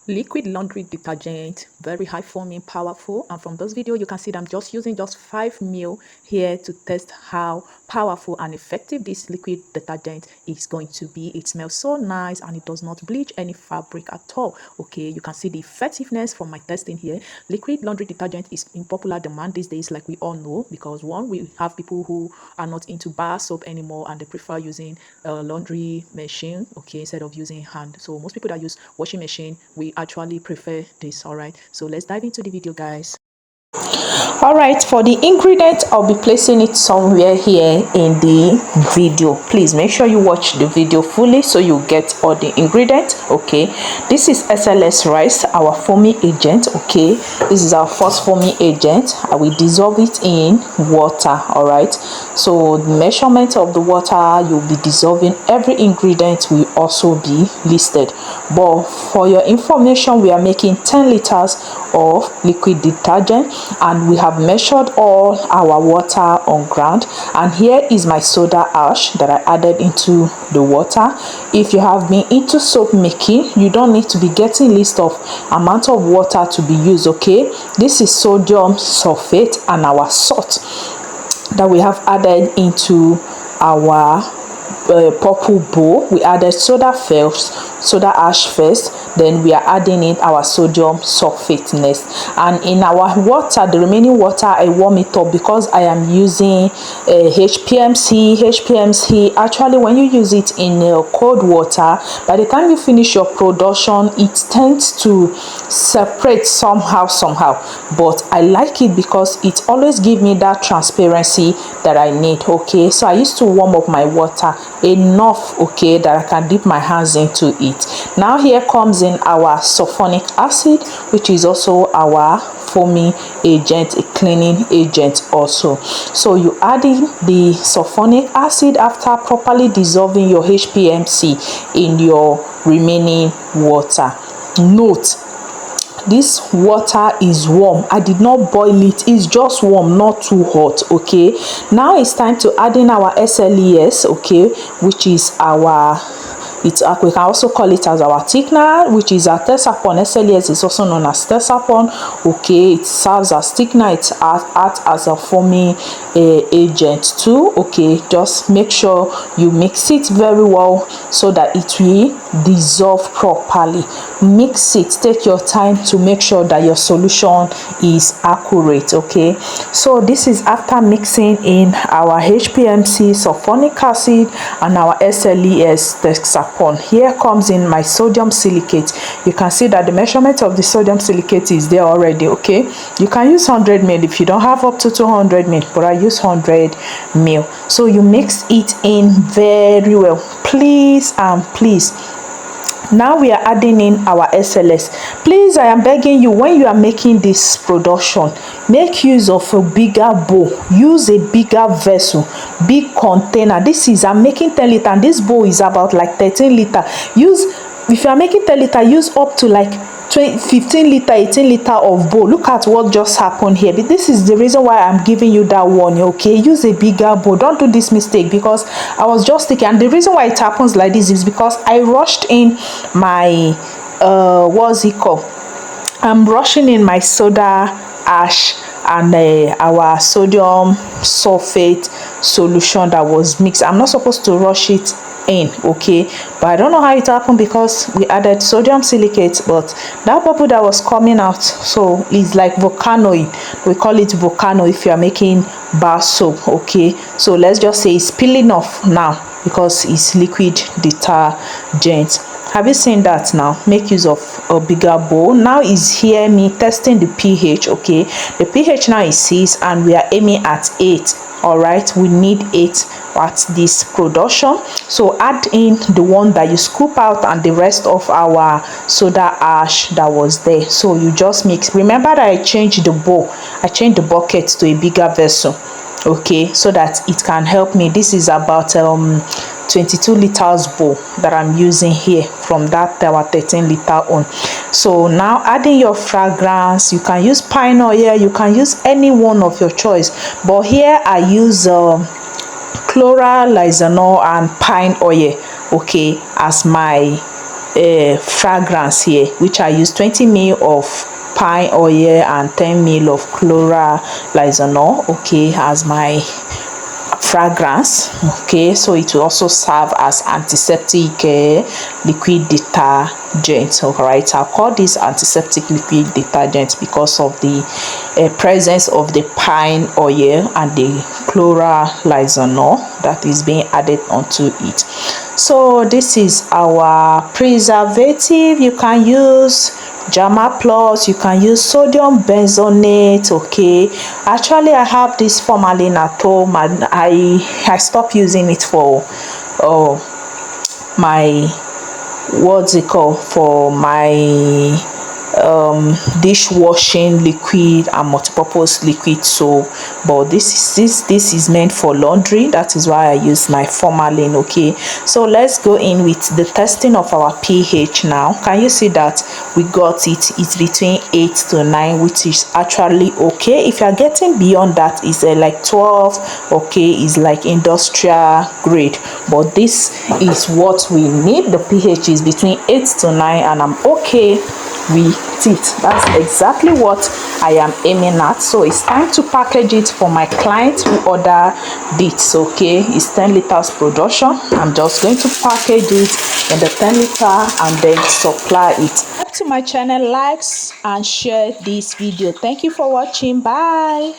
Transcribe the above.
Liquid laundry detergent, very high foaming, powerful. And from this video you can see that I'm just using just 5 ml here to test how powerful and effective this liquid detergent is going to be. It smells so nice and it does not bleach any fabric at all. Okay, you can see the effectiveness from my testing here. Liquid laundry detergent is in popular demand these days, like we all know, because one, we have people who are not into bar soap anymore and they prefer using a laundry machine, okay, instead of using hand. So most people that use washing machine, we actually prefer this. All right, so let's dive into the video, guys. All right, for the ingredient, I'll be placing it somewhere here in the video. Please make sure you watch the video fully so you get all the ingredients. Okay, this is SLS rice, our foaming agent. Okay, this is our first foaming agent. I will dissolve it in water. All right, so the measurement of the water you'll be dissolving, every ingredient will also be listed, but for your information, we are making 10 liters of liquid detergent and we have measured all our water on ground. And here is my soda ash that I added into the water. If you have been into soap making, you don't need to be getting list of amount of water to be used. Okay, this is sodium sulfate and our salt that we have added into our purple bowl. We added soda ash first, then we are adding in our sodium sulfate next, and in our water, the remaining water, I warm it up because I am using HPMC. Actually, when you use it in cold water, by the time you finish your production, it tends to separate somehow, but I like it because it always gives me that transparency that I need. Okay, so I used to warm up my water enough, okay, that I can dip my hands into it. Now here comes in our sulfonic acid, which is also our foaming agent, a cleaning agent also. So you add in the sulfonic acid after properly dissolving your HPMC in your remaining water. Note, this water is warm. I did not boil it, it's just warm, not too hot. Okay, now it's time to add in our SLES, okay, which is our, we can also call it as our thickener, which is our tersapon. SLES is also known as tersapon. Okay, it serves as thickener, it acts as a foaming agent too. Okay, just make sure you mix it very well so that it will dissolve properly. Mix it, take your time to make sure that your solution is accurate. Okay, so this is after mixing in our HPMC, sulfonic acid, and our SLES tersapon. Here comes in my sodium silicate. You can see that the measurement of the sodium silicate is there already. Okay, you can use 100 ml if you don't have up to 200 ml, but I use 100 ml. So you mix it in very well, please and please. Now we are adding in our SLS. Please, I am begging you, when you are making this production, make use of a bigger bowl. Use a bigger vessel, big container. This is, I'm making 10 liter and this bowl is about like 13 liter. Use, if you are making 10 liter, use up to like 15 liter, 18 liter of bowl. Look at what just happened here. But this is the reason why I'm giving you that warning. Okay, use a bigger bowl. Don't do this mistake, because I was just thinking, and the reason why it happens like this is because I rushed in my what's it called, I'm rushing in my soda ash and our sodium sulfate solution that was mixed. I'm not supposed to rush it in, okay, but I don't know how it happened because we added sodium silicate, but that bubble that was coming out, so it's like volcanoing. We call it volcano if you are making bar soap. Okay, so let's just say it's peeling off now because it's liquid detergent. Have you seen that? Now make use of a bigger bowl. Now is here me testing the pH. Okay, the pH now is 6 and we are aiming at 8. All right, we need 8 at this production. So add in the one that you scoop out and the rest of our soda ash that was there. So you just mix. Remember that I changed the bowl, I changed the bucket to a bigger vessel, okay, so that it can help me. This is about 22 liters bowl that I'm using here from that our 13 liter on. So now adding your fragrance, you can use pine oil, you can use any one of your choice, but here I use chloral, lysanol and pine oil, okay, as my fragrance here, which I use 20 ml of pine oil and 10 ml of chloralizanol, okay, as my fragrance. Okay, so it will also serve as antiseptic liquid detergent. All right, I'll call this antiseptic liquid detergent because of the presence of the pine oil and the chloralizanol that is being added onto it. So this is our preservative. You can use Jama Plus, you can use sodium benzonate. Okay, actually I have this formalin at home and I stopped using it for my, what's it called, for my dishwashing liquid and multi-purpose liquid soap, but this is meant for laundry. That is why I use my formalin. Okay, so let's go in with the testing of our pH now. Can you see that we got it? It's between 8 to 9, which is actually okay. If you are getting beyond that, it's like 12. Okay, is like industrial grade, but this is what we need. The pH is between 8 to 9 and I'm okay with it. That's exactly what I am aiming at. So it's time to package it for my client who order this. Okay, it's 10 liters production. I'm just going to package it in the 10 liter and then supply it. Subscribe to my channel, likes and share this video. Thank you for watching. Bye.